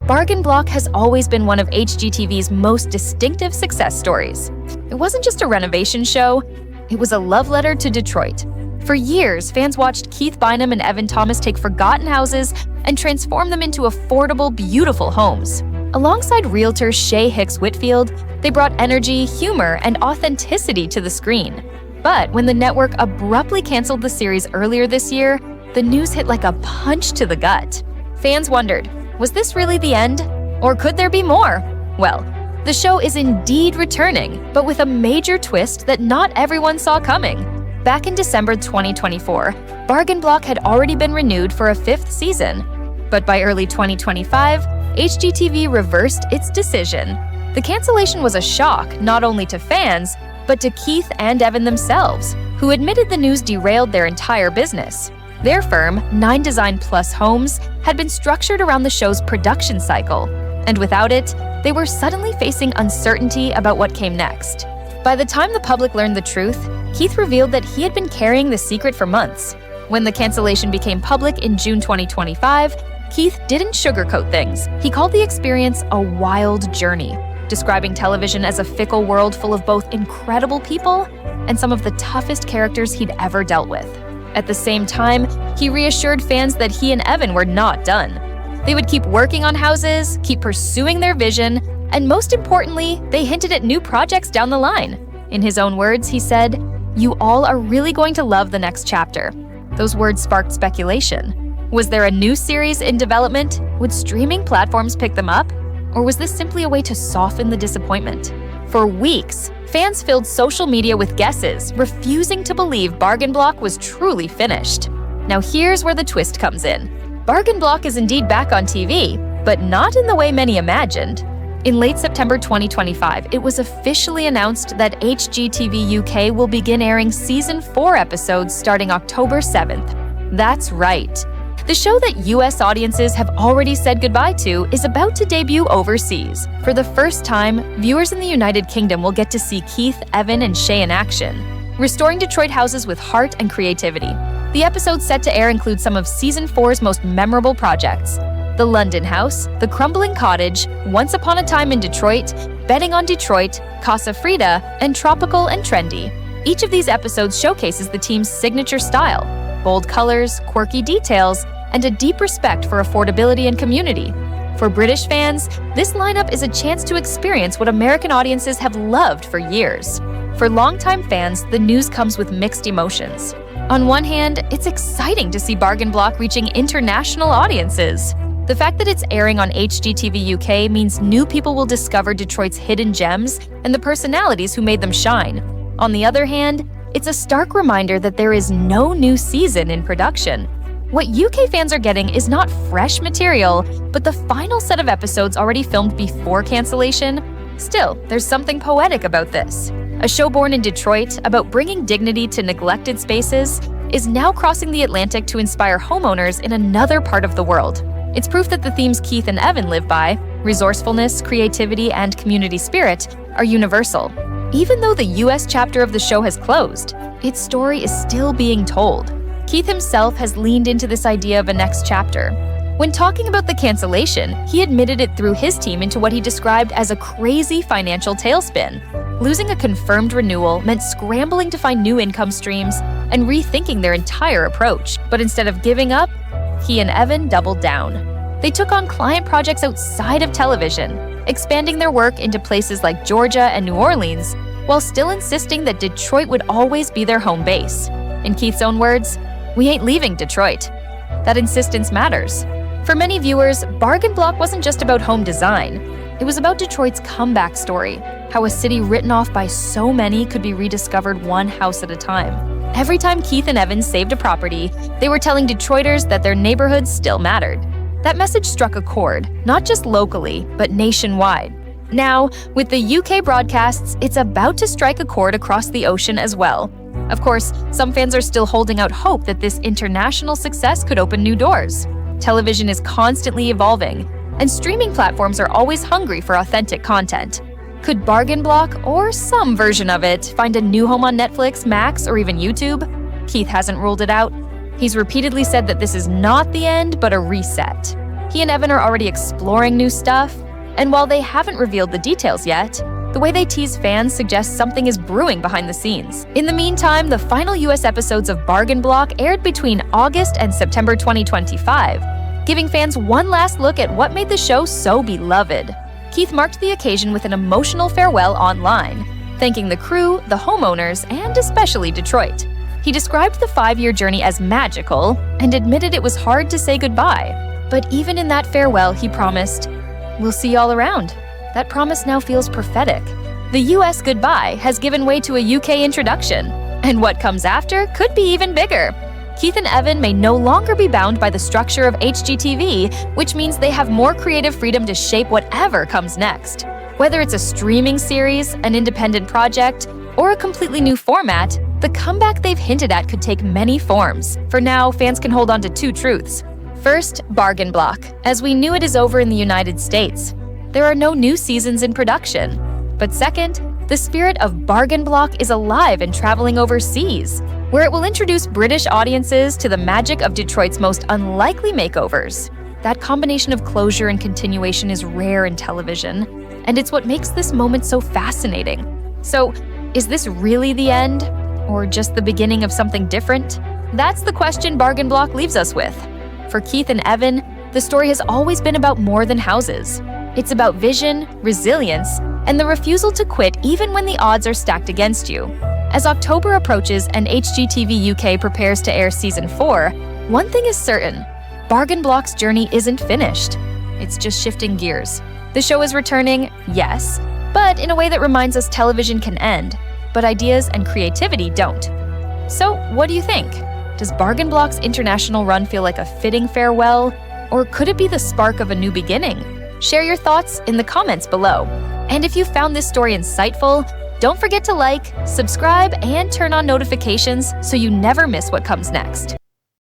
Bargain Block has always been one of HGTV's most distinctive success stories. It wasn't just a renovation show, it was a love letter to Detroit. For years, fans watched Keith Bynum and Evan Thomas take forgotten houses and transform them into affordable, beautiful homes. Alongside realtor Shay Hicks Whitfield, they brought energy, humor, and authenticity to the screen. But when the network abruptly canceled the series earlier this year, the news hit like a punch to the gut. Fans wondered, was this really the end? Or could there be more? Well, the show is indeed returning, but with a major twist that not everyone saw coming. Back in December 2024, Bargain Block had already been renewed for a 5th season. But by early 2025, HGTV reversed its decision. The cancellation was a shock not only to fans, but to Keith and Evan themselves, who admitted the news derailed their entire business. Their firm, 9 Design Plus Homes, had been structured around the show's production cycle, and without it, they were suddenly facing uncertainty about what came next. By the time the public learned the truth, Keith revealed that he had been carrying the secret for months. When the cancellation became public in June 2025, Keith didn't sugarcoat things. He called the experience a wild journey, describing television as a fickle world full of both incredible people and some of the toughest characters he'd ever dealt with. At the same time, he reassured fans that he and Evan were not done. They would keep working on houses, keep pursuing their vision, and most importantly, they hinted at new projects down the line. In his own words, he said, "You all are really going to love the next chapter." Those words sparked speculation. Was there a new series in development? Would streaming platforms pick them up? Or was this simply a way to soften the disappointment? For weeks, fans filled social media with guesses, refusing to believe Bargain Block was truly finished. Now here's where the twist comes in. Bargain Block is indeed back on TV, but not in the way many imagined. In late September 2025, it was officially announced that HGTV UK will begin airing Season 4 episodes starting October 7th. That's right. The show that US audiences have already said goodbye to is about to debut overseas. For the first time, viewers in the United Kingdom will get to see Keith, Evan, and Shay in action, restoring Detroit houses with heart and creativity. The episodes set to air include some of Season 4's most memorable projects: The London House, The Crumbling Cottage, Once Upon a Time in Detroit, Betting on Detroit, Casa Frida, and Tropical and Trendy. Each of these episodes showcases the team's signature style: bold colors, quirky details, and a deep respect for affordability and community. For British fans, this lineup is a chance to experience what American audiences have loved for years. For longtime fans, the news comes with mixed emotions. On one hand, it's exciting to see Bargain Block reaching international audiences. The fact that it's airing on HGTV UK means new people will discover Detroit's hidden gems and the personalities who made them shine. On the other hand, it's a stark reminder that there is no new season in production. What UK fans are getting is not fresh material, but the final set of episodes already filmed before cancellation. Still, there's something poetic about this. A show born in Detroit about bringing dignity to neglected spaces is now crossing the Atlantic to inspire homeowners in another part of the world. It's proof that the themes Keith and Evan live by, resourcefulness, creativity, and community spirit, are universal. Even though the US chapter of the show has closed, its story is still being told. Keith himself has leaned into this idea of a next chapter. When talking about the cancellation, he admitted it threw his team into what he described as a crazy financial tailspin. Losing a confirmed renewal meant scrambling to find new income streams and rethinking their entire approach. But instead of giving up, he and Evan doubled down. They took on client projects outside of television, expanding their work into places like Georgia and New Orleans, while still insisting that Detroit would always be their home base. In Keith's own words, "We ain't leaving Detroit." That insistence matters. For many viewers, Bargain Block wasn't just about home design. It was about Detroit's comeback story, how a city written off by so many could be rediscovered one house at a time. Every time Keith and Evan saved a property, they were telling Detroiters that their neighborhoods still mattered. That message struck a chord, not just locally, but nationwide. Now, with the UK broadcasts, it's about to strike a chord across the ocean as well. Of course, some fans are still holding out hope that this international success could open new doors. Television is constantly evolving, and streaming platforms are always hungry for authentic content. Could Bargain Block, or some version of it, find a new home on Netflix, Max, or even YouTube? Keith hasn't ruled it out. He's repeatedly said that this is not the end, but a reset. He and Evan are already exploring new stuff, and while they haven't revealed the details yet, the way they tease fans suggests something is brewing behind the scenes. In the meantime, the final US episodes of Bargain Block aired between August and September 2025, giving fans one last look at what made the show so beloved. Keith marked the occasion with an emotional farewell online, thanking the crew, the homeowners, and especially Detroit. He described the 5-year journey as magical and admitted it was hard to say goodbye. But even in that farewell, he promised, "We'll see y'all around." That promise now feels prophetic. The US goodbye has given way to a UK introduction, and what comes after could be even bigger. Keith and Evan may no longer be bound by the structure of HGTV, which means they have more creative freedom to shape whatever comes next. Whether it's a streaming series, an independent project, or a completely new format, the comeback they've hinted at could take many forms. For now, fans can hold on to 2 truths. First, Bargain Block, as we knew it is over in the United States. There are no new seasons in production. But second, the spirit of Bargain Block is alive and traveling overseas, where it will introduce British audiences to the magic of Detroit's most unlikely makeovers. That combination of closure and continuation is rare in television, and it's what makes this moment so fascinating. So, is this really the end? Or just the beginning of something different? That's the question Bargain Block leaves us with. For Keith and Evan, the story has always been about more than houses. It's about vision, resilience, and the refusal to quit even when the odds are stacked against you. As October approaches and HGTV UK prepares to air Season 4, one thing is certain: Bargain Block's journey isn't finished. It's just shifting gears. The show is returning, yes, but in a way that reminds us television can end, but ideas and creativity don't. So, what do you think? Does Bargain Block's international run feel like a fitting farewell, or could it be the spark of a new beginning? Share your thoughts in the comments below. And if you found this story insightful, don't forget to like, subscribe, and turn on notifications so you never miss what comes next.